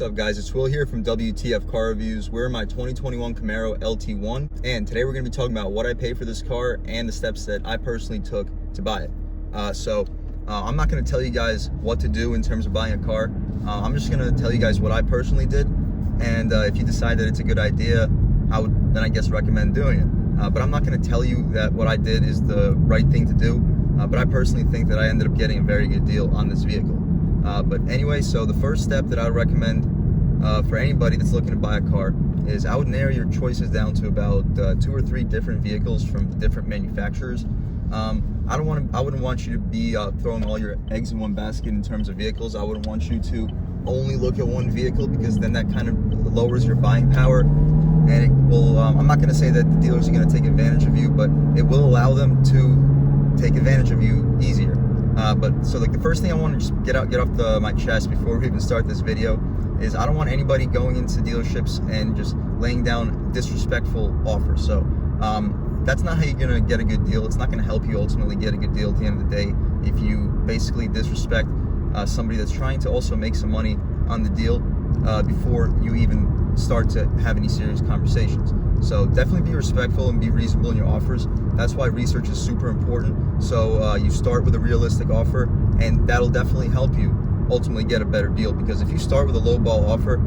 up, guys? It's Will here from W.T.F Car Reviews. We're in my 2021 Camaro LT1, and today we're going to be talking about what I paid for this car and the steps that I personally took to buy it. I'm not going to tell you guys what to do in terms of buying a car. I'm just going to tell you guys what I personally did, and if you decide that it's a good idea, I would then, I guess, recommend doing it. But I'm not going to tell you that what I did is the right thing to do, but I personally think that I ended up getting a very good deal on this vehicle. But anyway, so the first step that I would recommend for anybody that's looking to buy a car is I would narrow your choices down to about 2 or 3 different vehicles from different manufacturers. I wouldn't want you to be throwing all your eggs in one basket in terms of vehicles. I wouldn't want you to only look at one vehicle, because then that kind of lowers your buying power, and it will. I'm not going to say that the dealers are going to take advantage of you, but it will allow them to take advantage of you easier. So the first thing I want to just get off my chest before we even start this video is I don't want anybody going into dealerships and just laying down disrespectful offers. So that's not how you're gonna get a good deal. It's not gonna help you ultimately get a good deal at the end of the day if you basically disrespect somebody that's trying to also make some money on the deal before you even start to have any serious conversations. So definitely be respectful and be reasonable in your offers. That's why research is super important. So you start with a realistic offer, and that'll definitely help you ultimately get a better deal. Because if you start with a low ball offer,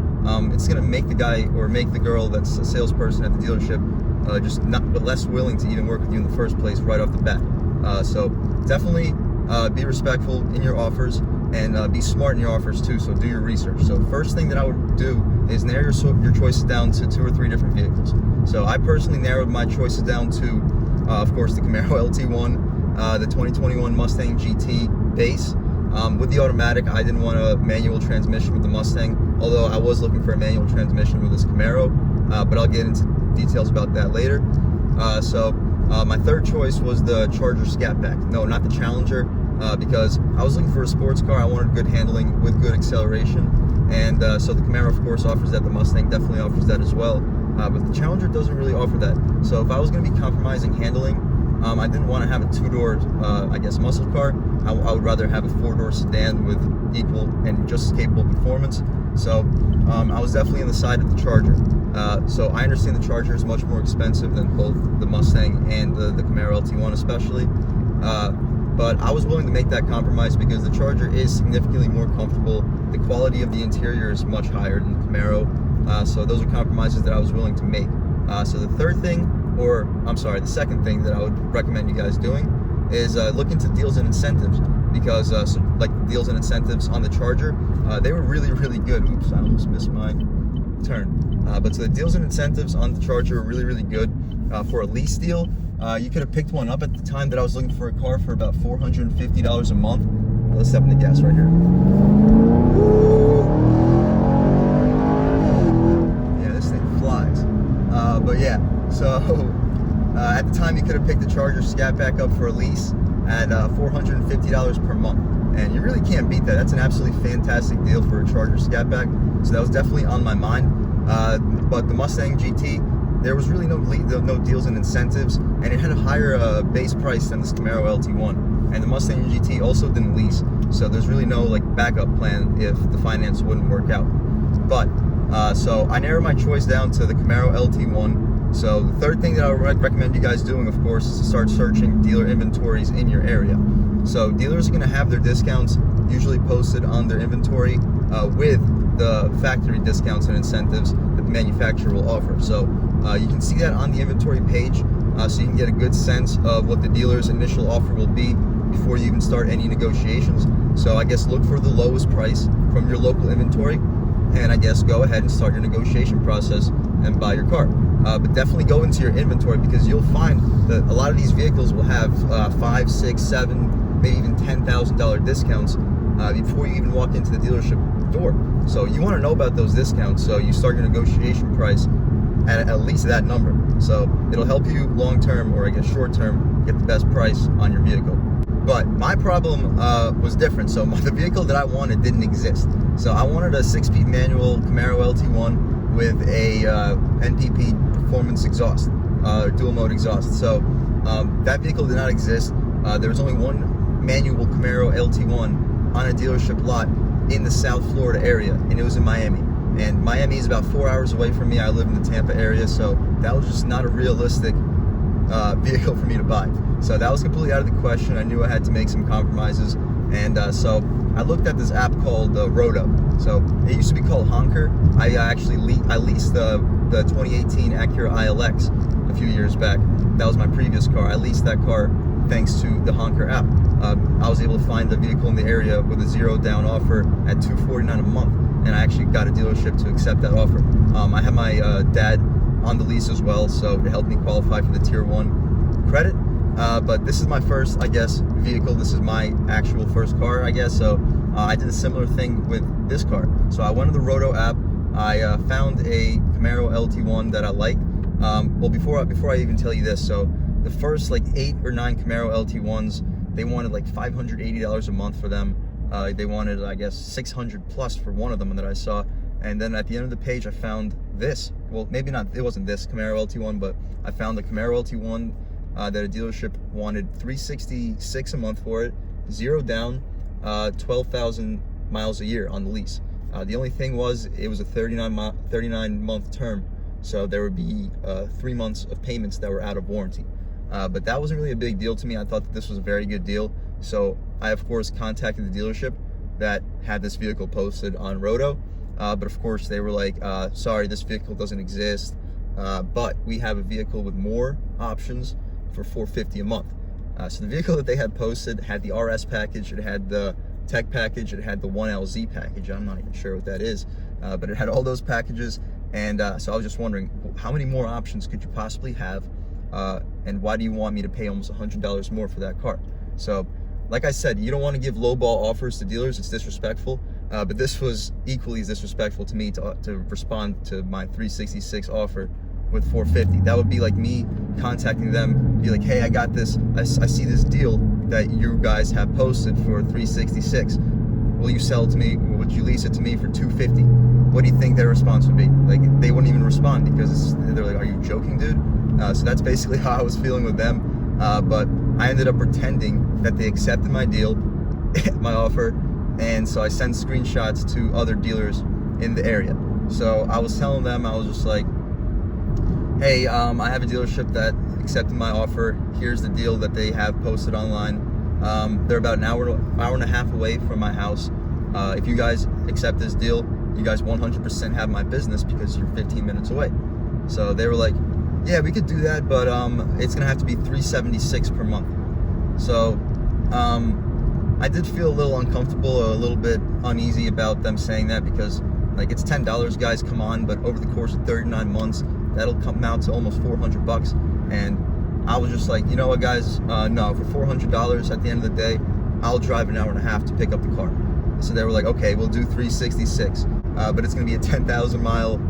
it's gonna make the guy or make the girl that's a salesperson at the dealership but less willing to even work with you in the first place right off the bat. So definitely be respectful in your offers, and be smart in your offers too. So do your research. So first thing that I would do is narrow your choices down to 2 or 3 different vehicles. So I personally narrowed my choices down to, of course, the Camaro LT1, the 2021 Mustang GT base. With the automatic, I didn't want a manual transmission with the Mustang, although I was looking for a manual transmission with this Camaro, but I'll get into details about that later. My third choice was the Charger Scat Pack. No, not the Challenger, because I was looking for a sports car. I wanted good handling with good acceleration, and so the Camaro, of course, offers that. The Mustang definitely offers that as well, but the Challenger doesn't really offer that. So if I was going to be compromising handling, I didn't want to have a 2-door, muscle car. I would rather have a 4-door sedan with equal and just as capable performance. So I was definitely on the side of the Charger. So I understand the Charger is much more expensive than both the Mustang and the Camaro LT1 especially. But I was willing to make that compromise because the Charger is significantly more comfortable. The quality of the interior is much higher than the Camaro. So those are compromises that I was willing to make. So the second thing that I would recommend you guys doing is look into deals and incentives, because like deals and incentives on the Charger, they were really, really good. Oops, I almost missed my turn. So the deals and incentives on the Charger were really, really good. For a lease deal, you could have picked one up at the time that I was looking for a car for about $450 a month. Let's step in the gas right here. Yeah, this thing flies. At the time you could have picked the Charger Scat Pack up for a lease at $450 per month. And you really can't beat that. That's an absolutely fantastic deal for a Charger Scat Pack. So that was definitely on my mind. But the Mustang GT, there was really no deals and incentives, and it had a higher base price than this Camaro LT1. And the Mustang GT also didn't lease, so there's really no backup plan if the finance wouldn't work out. But so I narrowed my choice down to the Camaro LT1. So the third thing that I would recommend you guys doing, of course, is to start searching dealer inventories in your area. So dealers are going to have their discounts usually posted on their inventory with the factory discounts and incentives that the manufacturer will offer. So you can see that on the inventory page, so you can get a good sense of what the dealer's initial offer will be before you even start any negotiations. So I guess look for the lowest price from your local inventory, and I guess go ahead and start your negotiation process and buy your car. But definitely go into your inventory, because you'll find that a lot of these vehicles will have $5, $6, $7, maybe even $10,000 discounts before you even walk into the dealership door. So you want to know about those discounts, so you start your negotiation price at least that number. So it'll help you long term, or I guess short term, get the best price on your vehicle. But my problem was different. So the vehicle that I wanted didn't exist. So I wanted a 6-speed manual Camaro LT1 with a NPP performance exhaust, dual mode exhaust. So that vehicle did not exist. There was only one manual Camaro LT1 on a dealership lot in the South Florida area, and it was in Miami. and Miami is about 4 hours away from me. I live in the Tampa area, so that was just not a realistic vehicle for me to buy. So that was completely out of the question. I knew I had to make some compromises, and so I looked at this app called Roto. So it used to be called Honker. I actually leased the 2018 Acura ILX a few years back. That was my previous car. I leased that car thanks to the Honker app. I was able to find a vehicle in the area with a $0 down offer at $249 a month, and I actually got a dealership to accept that offer. I have my dad on the lease as well, so it helped me qualify for the Tier 1 credit. But this is my first, I guess, vehicle. This is my actual first car, I guess. So I did a similar thing with this car. So I went to the Roto app. I found a Camaro LT1 that I like. Well, before I even tell you this, so the first like 8 or 9 Camaro LT1s, they wanted like $580 a month for them. They wanted, I guess, 600 plus for one of them that I saw. And then at the end of the page, I found this. Well, maybe not, it wasn't this Camaro LT1, but I found the Camaro LT1 that a dealership wanted $366 a month for it, $0 down, 12,000 miles a year on the lease. The only thing was, it was a 39-month term, so there would be 3 months of payments that were out of warranty. But that wasn't really a big deal to me. I thought that this was a very good deal. So I, of course, contacted the dealership that had this vehicle posted on Roto. But of course, they were like, sorry, this vehicle doesn't exist. But we have a vehicle with more options for $450 a month. So the vehicle that they had posted had the RS package, it had the Tech package, it had the 1LZ package. I'm not even sure what that is, but it had all those packages. And so I was just wondering, how many more options could you possibly have? And why do you want me to pay almost $100 more for that car? So, like I said, you don't want to give lowball offers to dealers. It's disrespectful. But this was equally as disrespectful to me to respond to my 366 offer with 450. That would be like me contacting them, be like, hey, I got this. I see this deal that you guys have posted for 366. Will you sell it to me? Would you lease it to me for 250? What do you think their response would be? Like, they wouldn't even respond because they're like, are you joking, dude? So that's basically how I was feeling with them. But I ended up pretending that they accepted my deal, my offer, and so I sent screenshots to other dealers in the area. So I was telling them, I was just like, hey, I have a dealership that accepted my offer. Here's the deal that they have posted online. They're about an hour and a half away from my house. If you guys accept this deal, you guys 100% have my business because you're 15 minutes away. So they were like, yeah, we could do that, but it's gonna have to be $376 per month. So I did feel a little uncomfortable or a little bit uneasy about them saying that, because like, it's $10, guys, come on, but over the course of 39 months, that'll come out to almost $400. And I was just like, you know what, guys, no, for $400 at the end of the day, I'll drive an hour and a half to pick up the car. So they were like, okay, we'll do 366, but it's gonna be a 10,000 mile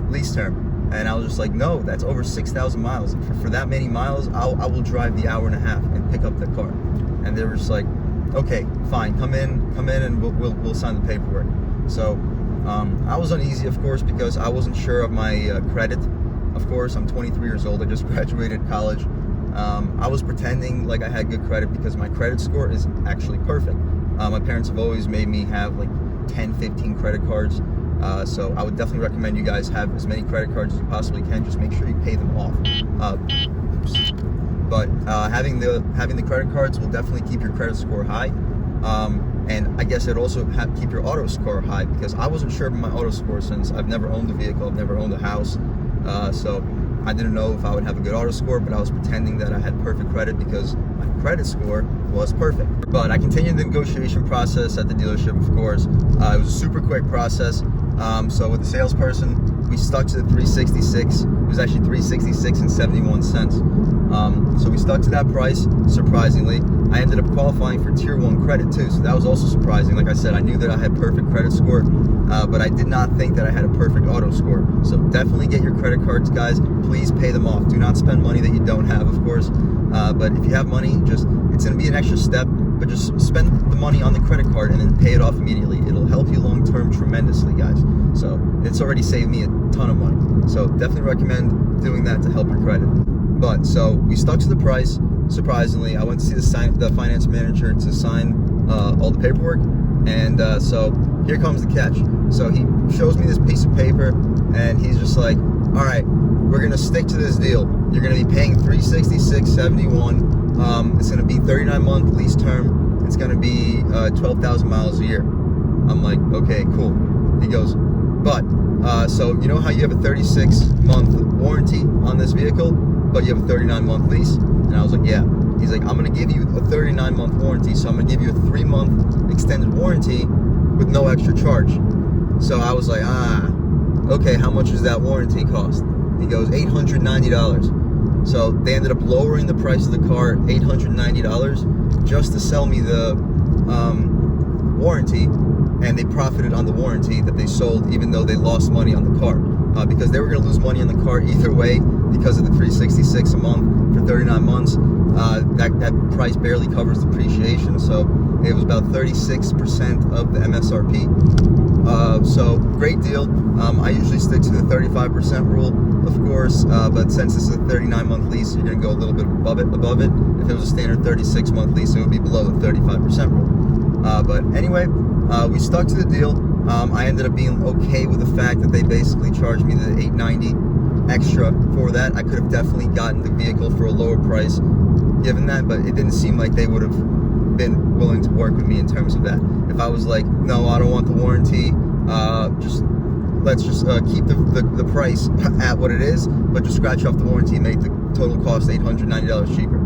lease term. And I was just like, no, that's over 6,000 miles. For that many miles, I will drive the hour and a half and pick up the car. And they were just like, okay, fine, come in, and we'll sign the paperwork. So I was uneasy, of course, because I wasn't sure of my credit. Of course, I'm 23 years old. I just graduated college. I was pretending like I had good credit because my credit score is actually perfect. My parents have always made me have like 10, 15 credit cards. So I would definitely recommend you guys have as many credit cards as you possibly can. Just make sure you pay them off. But having the credit cards will definitely keep your credit score high. And I guess it also keep your auto score high, because I wasn't sure of my auto score since I've never owned a vehicle, I've never owned a house. So I didn't know if I would have a good auto score, but I was pretending that I had perfect credit because my credit score was perfect. But I continued the negotiation process at the dealership, of course. It was a super quick process. So with the salesperson, we stuck to the 366. It was actually 366 and 71 cents. So we stuck to that price, surprisingly. I ended up qualifying for Tier 1 credit too, so that was also surprising. Like I said, I knew that I had perfect credit score, but I did not think that I had a perfect auto score. So definitely get your credit cards, guys. Please pay them off. Do not spend money that you don't have, of course. But if you have money, it's gonna be an extra step, but just spend the money on the credit card and then pay it off immediately. It'll help you long-term tremendously, guys. So it's already saved me a ton of money. So definitely recommend doing that to help your credit. But so we stuck to the price. Surprisingly, I went to see the finance manager to sign all the paperwork, And so here comes the catch. So he shows me this piece of paper, and he's just like, all right, we're gonna stick to this deal. You're gonna be paying $366.71. It's gonna be 39-month lease term. It's gonna be 12,000 miles a year. I'm like, okay, cool. He goes, but so you know how you have a 36-month warranty on this vehicle, but you have a 39-month lease? And I was like, yeah. He's like, I'm gonna give you a 39-month warranty, so I'm gonna give you a 3-month extended warranty with no extra charge. So I was like, okay, how much does that warranty cost? He goes, $890. So they ended up lowering the price of the car, $890, just to sell me the warranty, and they profited on the warranty that they sold, even though they lost money on the car. Because they were gonna lose money on the car either way because of the $366 a month for 39 months. That price barely covers depreciation, so it was about 36% of the MSRP. So great deal. I usually stick to the 35% rule, of course, but since it's a 39-month lease, you're gonna go a little bit above it. If it was a standard 36-month lease, it would be below the 35% rule. But anyway, we stuck to the deal. I ended up being okay with the fact that they basically charged me the $890 extra for that. I could have definitely gotten the vehicle for a lower price given that, but it didn't seem like they would have been willing to work with me in terms of that. If I was like, no, I don't want the warranty, let's just keep the price at what it is, but just scratch off the warranty and make the total cost $890 cheaper.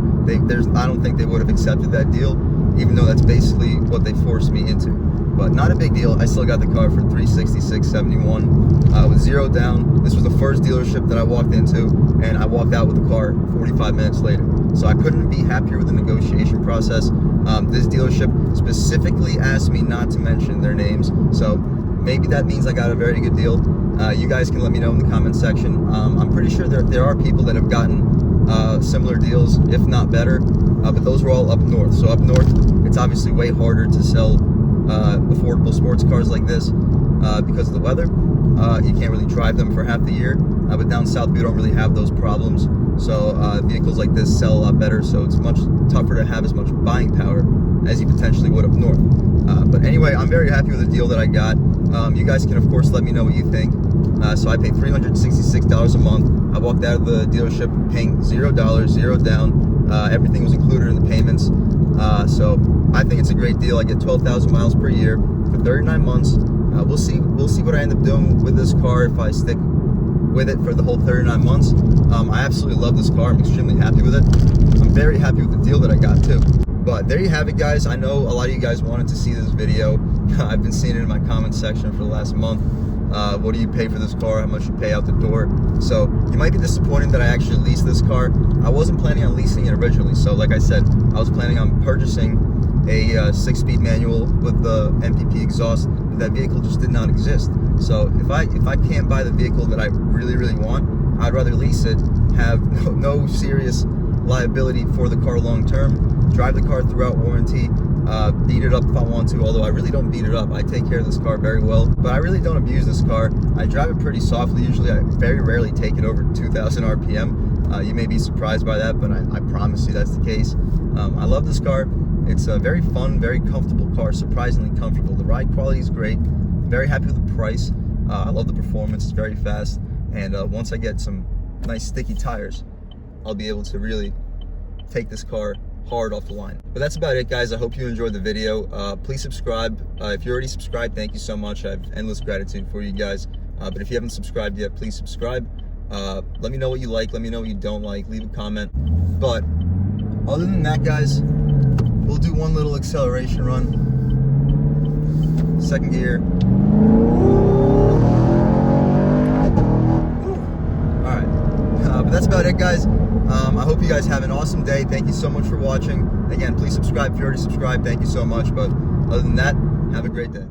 I don't think they would have accepted that deal, even though that's basically what they forced me into. But not a big deal. I still got the car for $366.71 with zero down. This was the first dealership that I walked into, and I walked out with the car 45 minutes later. So I couldn't be happier with the negotiation process. This dealership specifically asked me not to mention their names, so maybe that means I got a very good deal. You guys can let me know in the comment section. I'm pretty sure there are people that have gotten similar deals, if not better, but those were all up north. So up north, it's obviously way harder to sell affordable sports cars like this because of the weather. You can't really drive them for half the year, but down south we don't really have those problems, so vehicles like this sell a lot better, so it's much tougher to have as much buying power as you potentially would up north. But anyway, I'm very happy with the deal that I got. You guys can of course let me know what you think. So I paid $366 a month. I walked out of the dealership paying $0, zero down. Everything was included in the payments. So I think it's a great deal. I get 12,000 miles per year for 39 months. We'll see what I end up doing with this car if I stick with it for the whole 39 months. I absolutely love this car. I'm extremely happy with it. I'm very happy with the deal that I got too. But there you have it, guys. I know a lot of you guys wanted to see this video. I've been seeing it in my comment section for the last month. What do you pay for this car? How much you pay out the door? So you might be disappointed that I actually leased this car. I wasn't planning on leasing it originally. So like I said, I was planning on purchasing a 6-speed manual with the MPP exhaust, but that vehicle just did not exist. So if I can't buy the vehicle that I really want, I'd rather lease it, have no serious liability for the car long term, drive the car throughout warranty, beat it up if I want to, although I really don't beat it up. I take care of this car very well, but I really don't abuse this car. I drive it pretty softly. Usually I very rarely take it over 2,000 RPM. You may be surprised by that, but I promise you that's the case. I love this car. It's a very fun, very comfortable car, surprisingly comfortable. The ride quality is great. Very happy with the price. I love the performance. It's very fast, and once I get some nice sticky tires, I'll be able to really take this car hard off the line. But that's about it, guys. I hope you enjoyed the video. Please subscribe. If you're already subscribed, thank you so much. I have endless gratitude for you guys. But if you haven't subscribed yet, please subscribe. Let me know what you like. Let me know what you don't like. Leave a comment. But other than that, guys, we'll do one little acceleration run. Second gear. All right. But that's about it, guys. I hope you guys have an awesome day. Thank you so much for watching. Again, please subscribe if you already subscribed. Thank you so much. But other than that, have a great day.